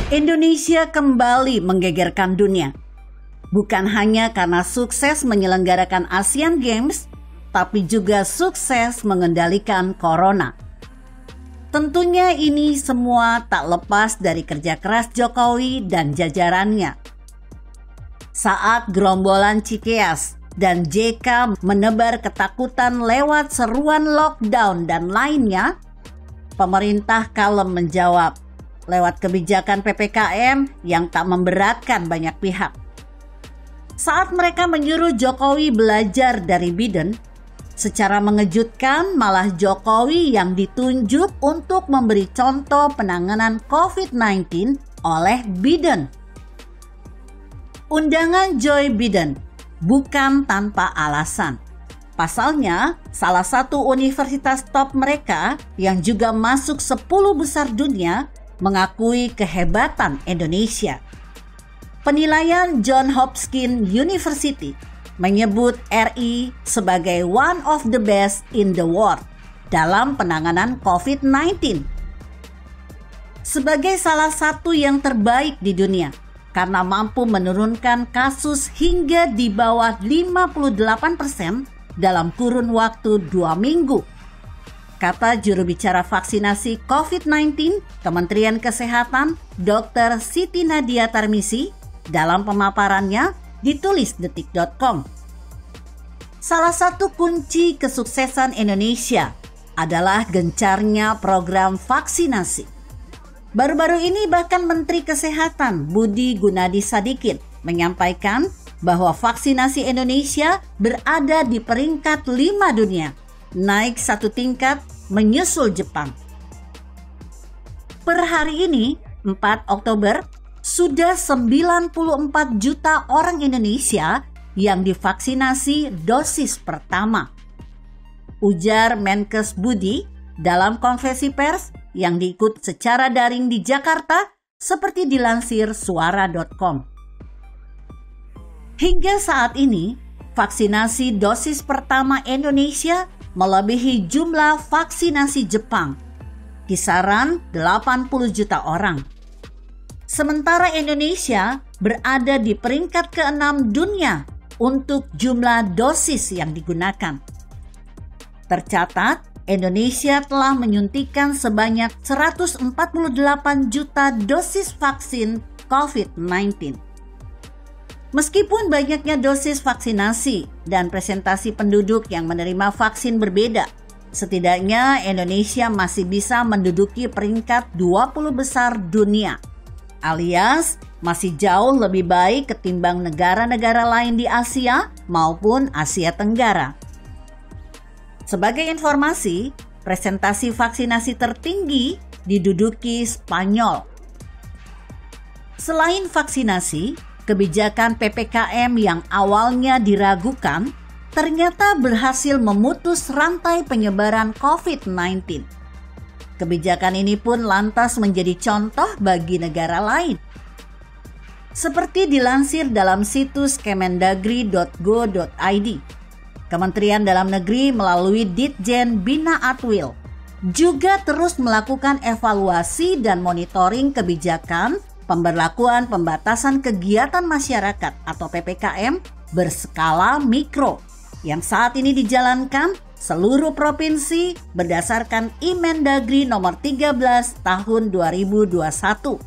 Indonesia kembali menggegerkan dunia. Bukan hanya karena sukses menyelenggarakan Asian Games, tapi juga sukses mengendalikan corona. Tentunya ini semua tak lepas dari kerja keras Jokowi dan jajarannya. Saat gerombolan Cikeas dan JK menebar ketakutan lewat seruan lockdown dan lainnya, pemerintah kalem menjawab lewat kebijakan PPKM yang tak memberatkan banyak pihak. Saat mereka menyuruh Jokowi belajar dari Biden, secara mengejutkan malah Jokowi yang ditunjuk untuk memberi contoh penanganan COVID-19 oleh Biden. Undangan Joe Biden bukan tanpa alasan. Pasalnya, salah satu universitas top mereka yang juga masuk 10 besar dunia mengakui kehebatan Indonesia. Penilaian Johns Hopkins University menyebut RI sebagai one of the best in the world dalam penanganan COVID-19. Sebagai salah satu yang terbaik di dunia karena mampu menurunkan kasus hingga di bawah 58% dalam kurun waktu 2 minggu. Kata juru bicara vaksinasi COVID-19 Kementerian Kesehatan Dr. Siti Nadia Tarmizi dalam pemaparannya ditulis detik.com. Salah satu kunci kesuksesan Indonesia adalah gencarnya program vaksinasi. Baru-baru ini bahkan Menteri Kesehatan Budi Gunadi Sadikin menyampaikan bahwa vaksinasi Indonesia berada di peringkat 5 dunia, naik 1 tingkat menyusul Jepang. Per hari ini, 4 Oktober, sudah 94 juta orang Indonesia yang divaksinasi dosis pertama. Ujar Menkes Budi dalam konferensi pers yang diikut secara daring di Jakarta seperti dilansir suara.com. Hingga saat ini, vaksinasi dosis pertama Indonesia melebihi jumlah vaksinasi Jepang, kisaran 80 juta orang. Sementara Indonesia berada di peringkat ke-6 dunia untuk jumlah dosis yang digunakan. Tercatat, Indonesia telah menyuntikkan sebanyak 148 juta dosis vaksin COVID-19. Meskipun banyaknya dosis vaksinasi dan presentasi penduduk yang menerima vaksin berbeda, setidaknya Indonesia masih bisa menduduki peringkat 20 besar dunia, alias masih jauh lebih baik ketimbang negara-negara lain di Asia maupun Asia Tenggara. Sebagai informasi, presentasi vaksinasi tertinggi diduduki Spanyol. Selain vaksinasi, kebijakan PPKM yang awalnya diragukan ternyata berhasil memutus rantai penyebaran COVID-19. Kebijakan ini pun lantas menjadi contoh bagi negara lain. Seperti dilansir dalam situs kemendagri.go.id, Kementerian Dalam Negeri melalui Ditjen Bina Atwil juga terus melakukan evaluasi dan monitoring kebijakan pemberlakuan pembatasan kegiatan masyarakat atau PPKM berskala mikro yang saat ini dijalankan seluruh provinsi berdasarkan Imendagri nomor 13 tahun 2021.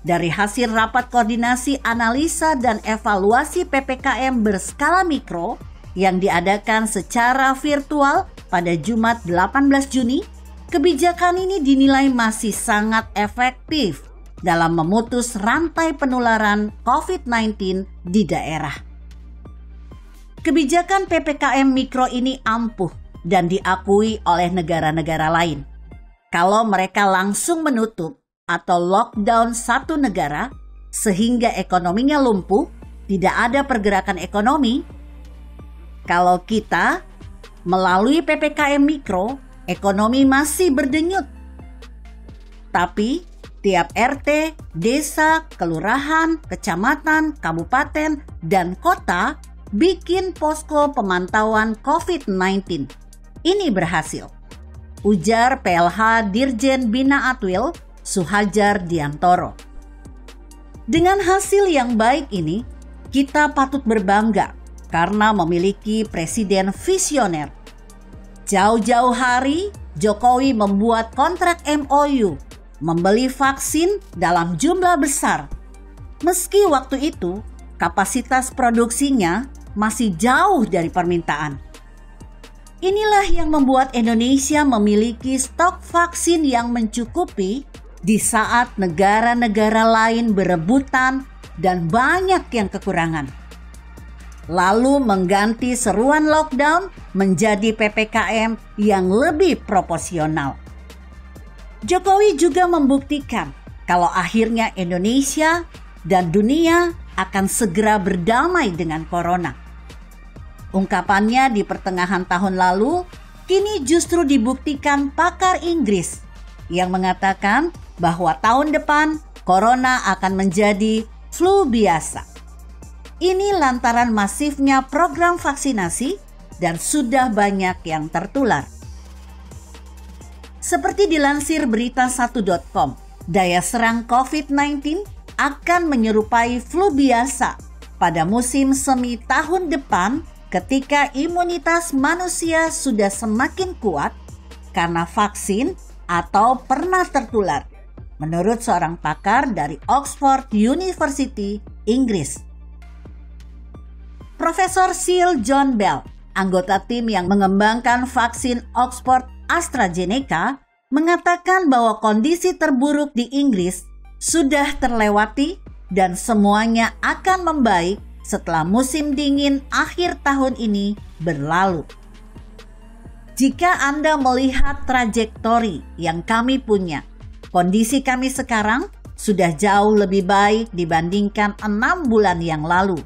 Dari hasil rapat koordinasi analisa dan evaluasi PPKM berskala mikro yang diadakan secara virtual pada Jumat 18 Juni, kebijakan ini dinilai masih sangat efektif dalam memutus rantai penularan COVID-19 di daerah. Kebijakan PPKM mikro ini ampuh dan diakui oleh negara-negara lain. Kalau mereka langsung menutup atau lockdown satu negara sehingga ekonominya lumpuh, tidak ada pergerakan ekonomi. Kalau kita melalui PPKM mikro, ekonomi masih berdenyut. Tapi tiap RT, desa, kelurahan, kecamatan, kabupaten, dan kota bikin posko pemantauan COVID-19. Ini berhasil. Ujar PLH Dirjen Bina Atwil Suhajar Diantoro. Dengan hasil yang baik ini, kita patut berbangga karena memiliki presiden visioner. Jauh-jauh hari, Jokowi membuat kontrak MOU, membeli vaksin dalam jumlah besar. Meski waktu itu, kapasitas produksinya masih jauh dari permintaan. Inilah yang membuat Indonesia memiliki stok vaksin yang mencukupi di saat negara-negara lain berebutan dan banyak yang kekurangan. Lalu mengganti seruan lockdown menjadi PPKM yang lebih proporsional. Jokowi juga membuktikan kalau akhirnya Indonesia dan dunia akan segera berdamai dengan corona. Ungkapannya di pertengahan tahun lalu kini justru dibuktikan pakar Inggris yang mengatakan bahwa tahun depan corona akan menjadi flu biasa. Ini lantaran masifnya program vaksinasi dan sudah banyak yang tertular. Seperti dilansir berita1.com, daya serang COVID-19 akan menyerupai flu biasa pada musim semi tahun depan ketika imunitas manusia sudah semakin kuat karena vaksin atau pernah tertular, menurut seorang pakar dari Oxford University, Inggris. Profesor Sir John Bell, anggota tim yang mengembangkan vaksin Oxford AstraZeneca, mengatakan bahwa kondisi terburuk di Inggris sudah terlewati dan semuanya akan membaik setelah musim dingin akhir tahun ini berlalu. Jika Anda melihat trajektori yang kami punya, kondisi kami sekarang sudah jauh lebih baik dibandingkan 6 bulan yang lalu,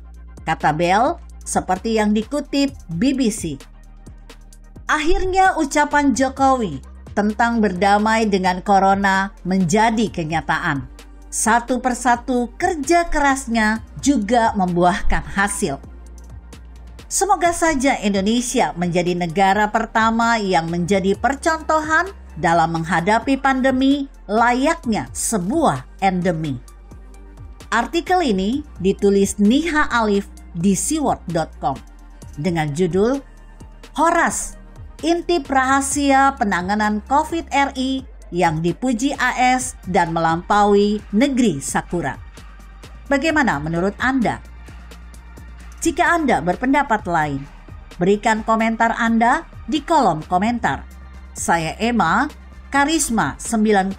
kata Bell seperti yang dikutip BBC. Akhirnya ucapan Jokowi tentang berdamai dengan corona menjadi kenyataan. Satu persatu kerja kerasnya juga membuahkan hasil. Semoga saja Indonesia menjadi negara pertama yang menjadi percontohan dalam menghadapi pandemi layaknya sebuah endemi. Artikel ini ditulis Niha Alif di siword.com dengan judul Horas, Intip Rahasia Penanganan COVID RI yang dipuji AS dan melampaui negeri Sakura. Bagaimana menurut Anda? Jika Anda berpendapat lain, berikan komentar Anda di kolom komentar. Saya Emma, Karisma 90.